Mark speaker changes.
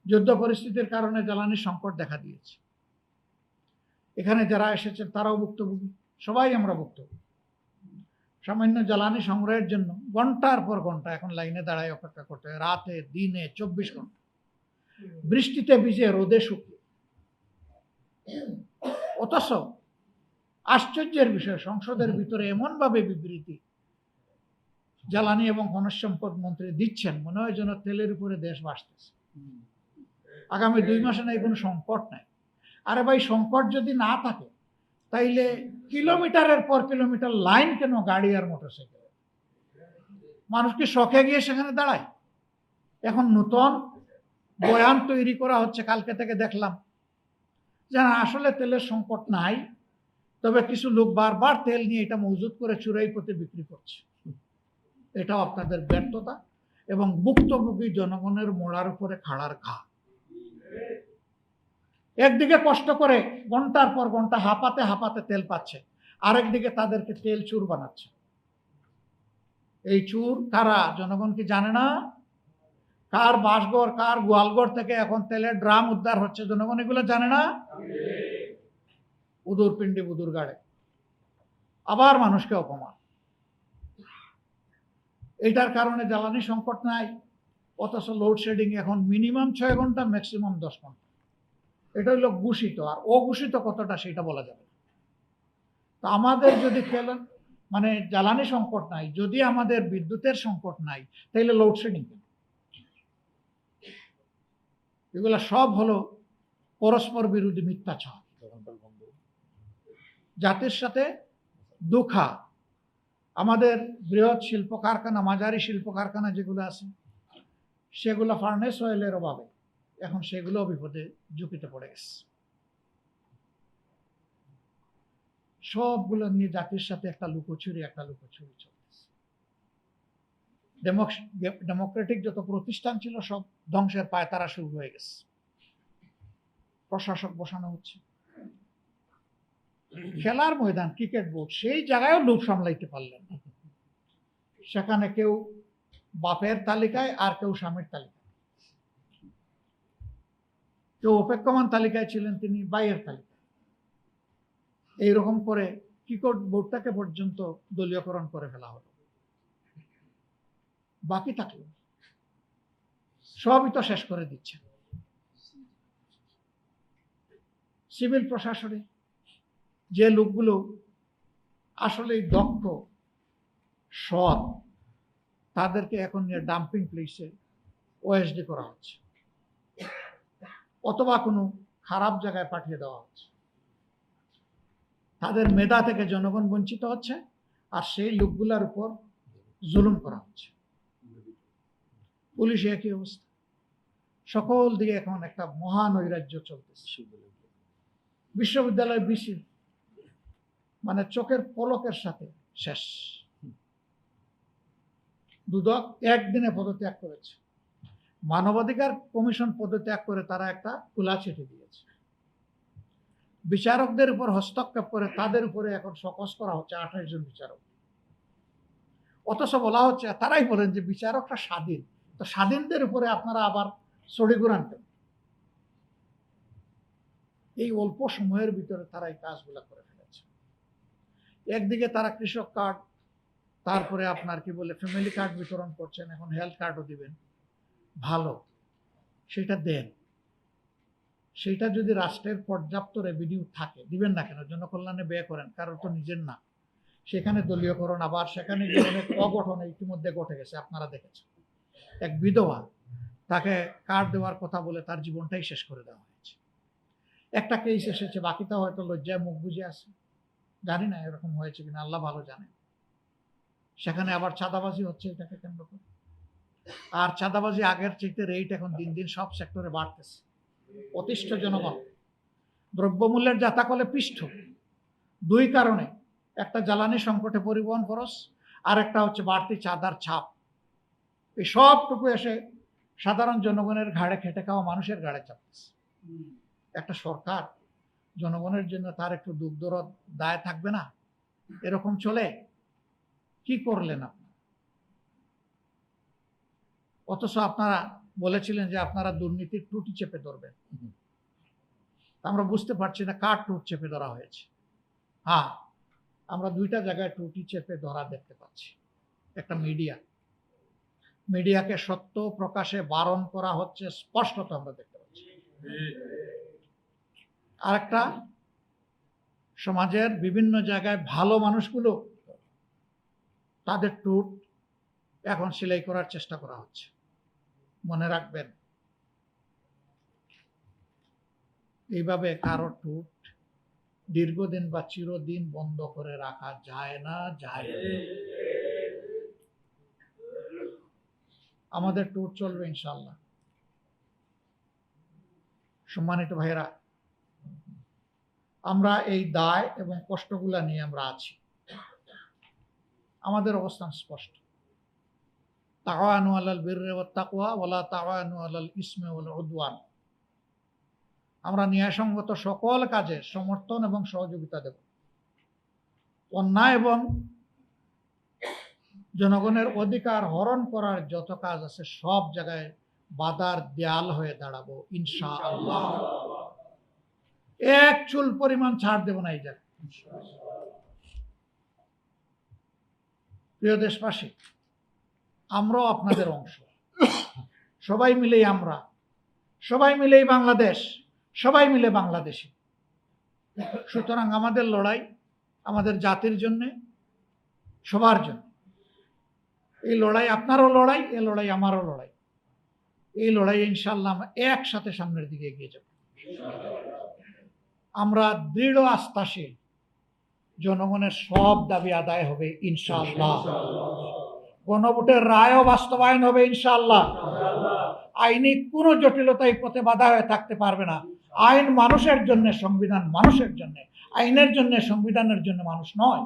Speaker 1: যুদ্ধ পরিস্থিতির কারণে জ্বালানি সংকট দেখা দিয়েছে। এখানে যারা এসেছেন তারাও ভুক্তভোগী, সবাই আমরা ভুক্তভোগী। সামান্য জ্বালানি সংগ্রহের জন্য ঘন্টার পর ঘন্টা এখন লাইনে দাঁড়ায় অপেক্ষা করতে হয়, রাতে দিনে 24 ঘন্টা, বৃষ্টিতে ভিজে রোদে শুকিয়ে। অথচ আশ্চর্যের বিষয়, সংসদের ভিতরে এমন ভাবে বিবৃতি জ্বালানি এবং খনিজ সম্পদ মন্ত্রী দিচ্ছেন, মনে হয় যেন তেলের উপরে দেশ ভাসতেছে। আগামী 2 মাসে নাই কোনো সংকট নাই। আরে ভাই, সংকট যদি না থাকে তাইলে কিলোমিটারের পর কিলোমিটার লাইন কেন গাড়ি আর মোটরসাইকেল? মানুষ কি শখে গিয়ে সেখানে দাঁড়ায়? এখন নতুন বয়ান তৈরি করা হচ্ছে, কালকে থেকে দেখলাম যে আসলে তেলের সংকট নাই, তবে কিছু লোক বারবার তেল নিয়ে এটা মজুত করে চুরাই পথে বিক্রি করছে। এটাও আপনাদের ব্যর্থতা এবং ভুক্তভোগী জনগণের মোড়ার উপরে খাড়ার ঘা। একদিকে কষ্ট করে ঘন্টার পর ঘন্টা হাঁপাতে হাঁপাতে তেল পাচ্ছে, আরেকদিকে তাদেরকে তেল চুর বানাচ্ছে। এই চুর কারা? জনগণ কি জানে না? কার বাসঘর, কার গোয়ালঘর থেকে এখন তেলের ড্রাম উদ্ধার হচ্ছে, জনগণ এগুলো জানে না? উদুর পিণ্ডি বুদুর গাড়ে আবার মানুষকে অপমান। এটার কারণে জ্বালানি সংকট নাই, অথচ লোডশেডিং এখন মিনিমাম 6 ঘন্টা, ম্যাক্সিমাম 10 ঘন্টা। এটা হলো ঘোষিত, আর অঘোষিত কতটা সেটা বলা যাবে না। তো আমাদের যদি মানে জ্বালানি সংকট নাই, যদি আমাদের বিদ্যুতের সংকট নাই, তাহলে লোডশেডিং কেন? এগুলা সব হলো পরস্পর বিরোধী মিথ্যাচার। জাতির সাথে দুঃখা। আমাদের বৃহৎ শিল্প কারখানা, মাঝারি শিল্প কারখানা যেগুলো আছে, সেগুলো ফার্নেস অয়েলের অভাবে এখন সেগুলো বিপদে ঝুঁকিতে পড়ে গেছে। সবগুলো নিয়ে জাতির সাথে একটা লুকোচুরি চলতেছে। ডেমোক্রেটিক যত প্রতিষ্ঠান ছিল সব ধ্বংসের পায়তারা শুরু হয়ে গেছে। প্রশাসক বসানো হচ্ছে, খেলার ময়দান, ক্রিকেট বোর্ড, সেই জায়গায়ও লোভ সামলাইতে পারলেন না। সেখানে কেউ বাপের তালিকায় আর কেউ স্বামীর তালিকায়, কেউ অপেক্ষমান তালিকায় ছিলেন, তিনি বাইয়ের তালিকায়। এইরকম করে ক্রিকেট বোর্ডটাকে পর্যন্ত দলীয়করণ করে ফেলা হলো। বাকি থাকলো সবই তো শেষ করে দিচ্ছে। সিভিল প্রশাসনে যে লোকগুলো আসলে দক্ষ, সৎ, তাদেরকে এখন নিয়ে ডাম্পিং প্লেসে ওএসডি করা হচ্ছে, অথবা কোনো খারাপ জায়গায় পাঠিয়ে দেওয়া হচ্ছে। তাদের মেধা থেকে জনগণ বঞ্চিত হচ্ছে, আর সেই লোকগুলার উপর জুলুম করা হচ্ছে। পুলিশে একই অবস্থা। সকল দিকে এখন একটা মহানৈরাজ্য চলতেছে। বিশ্ববিদ্যালয় বিসি মানে চোখের পলকের সাথে শেষ। দুদক একদিনে পদত্যাগ করেছে, মানবাধিকার কমিশন পদত্যাগ করে তারা একটা খোলা চিঠি দিয়েছে। বিচারকদের উপর হস্তক্ষেপ করে তাদের উপরে এখন শোকজ করা হচ্ছে 28 জন বিচারক। অথচ বলা হচ্ছে, তারাই বলেন যে বিচারকরা স্বাধীন, তো স্বাধীনদের উপরে আপনারা আবার ছড়িঘুরান কেন? এই অল্প সময়ের ভিতরে তারা এই কাজগুলো করে ফেলেছে। একদিকে তারা কৃষক কার্ড, তারপরে আপনার কি বলে ফ্যামিলি কার্ড বিতরণ করছেন, এখন হেলথ কার্ডও দিবেন। ভালো, সেটা দেন। সেটা যদি রাষ্ট্রের পর্যাপ্ত রেভিনিউ থাকে, দিবেন না কেন? জনকল্যাণে ব্যয় করেন, কারোর তো নিজের না। সেখানে দলীয়করণ, আবার সেখানে অনেক অঘটন ইতিমধ্যে ঘটে গেছে, আপনারা দেখেছেন। এক বিধবা, তাকে কার্ড দেওয়ার কথা বলে তার জীবনটাই শেষ করে দেওয়া হয়েছে। একটা কেস এসেছে, বাকিটা হয়তো লজ্জায় মুখ বুজে আছে, জানি না এরকম হয়েছে কিনা, আল্লাহ ভালো জানে। সেখানে আবার চাঁদাবাজি হচ্ছে এটাকে কেন্দ্র করে। আর চাঁদাবাজি আগের চাইতে রেট এখন দিন দিন সব সেক্টরে বাড়তেছে। অতিষ্ঠ জনগণ, দ্রব্যমূল্যের জাতাকলে পৃষ্ঠ। দুই কারণে, একটা জ্বালানি সংকটে পরিবহন খরচ, আর একটা হচ্ছে বাড়তি চাঁদার ছাপ। এই সবটুকু এসে সাধারণ জনগণের ঘাড়ে খেটে খাওয়া মানুষের ঘাড়ে চাপতেছে। একটা সরকার জনগণের জন্য তার একটু দুঃখ দরদ দায় থাকবে না? এরকম চলে? কি করলেন আপনারা? অথচ আপনারা বলেছিলেন যে আপনারা দুর্নীতির ত্রুটি চেপে ধরবেন। আমরা বুঝতে পারছি না কার ত্রুটি চেপে ধরা হয়েছে। হ্যাঁ, আমরা দুইটা জায়গায় ত্রুটি চেপে ধরা দেখতে পাচ্ছি। একটা মিডিয়াকে সত্য প্রকাশে বারণ করা হচ্ছে, স্পষ্টত আমরা দেখতে পাচ্ছি। আরেকটা, সমাজের বিভিন্ন জায়গায় ভালো মানুষগুলো তাদের টুট এখন সেলাই করার চেষ্টা করা হচ্ছে। মনে রাখবেন, এইভাবে কারো টুট দীর্ঘদিন বা চিরদিন বন্ধ করে রাখা যায় না। আমাদের টুট চলবে ইনশাআল্লাহ। সম্মানিত ভাইরা, আমরা এই দায় এবং কষ্টগুলা নিয়ে আমরা আছি। আমাদের অবস্থান স্পষ্ট। তাআওয়ানু আলাল বিররি ওয়াত তাকওয়া ওয়ালা তাআওয়ানু আলাল ইসমি ওয়াল উদওয়ান। আমরা ন্যায়সঙ্গত সকল কাজে সমর্থন এবং সহযোগিতা দেব। অন্যায় এবং জনগণের অধিকার হরণ করার যত কাজ আছে সব জায়গায় বাধার দেয়াল হয়ে দাঁড়াবো ইনশাআল্লাহ। এক চুল পরিমাণ ছাড় দেব না এই জায়গায়। প্রিয় দেশবাসী, আমরাও আপনাদের অংশ। সবাই মিলেই আমরা, সবাই মিলেই বাংলাদেশ, সবাই মিলে বাংলাদেশী। সুতরাং আমাদের লড়াই আমাদের জাতির জন্য, সবার জন্য। এই লড়াই আপনারও লড়াই, এই লড়াই আমারও লড়াই। এই লড়াই ইনশাআল্লাহ আমরা একসাথে সামনের দিকে এগিয়ে যাব। আমরা দৃঢ় আস্থাশীল, জনগণের সব দাবি আদায় হবে ইনশাআল্লাহ। গণভোটের রায়ও বাস্তবায়ন হবে ইনশাআল্লাহ। আইনি কোনো জটিলতাই পথে বাধা হয়ে থাকতে পারবে না। আইন মানুষের জন্য, সংবিধান মানুষের জন্য। আইনের জন্য, সংবিধানের জন্য মানুষ নয়।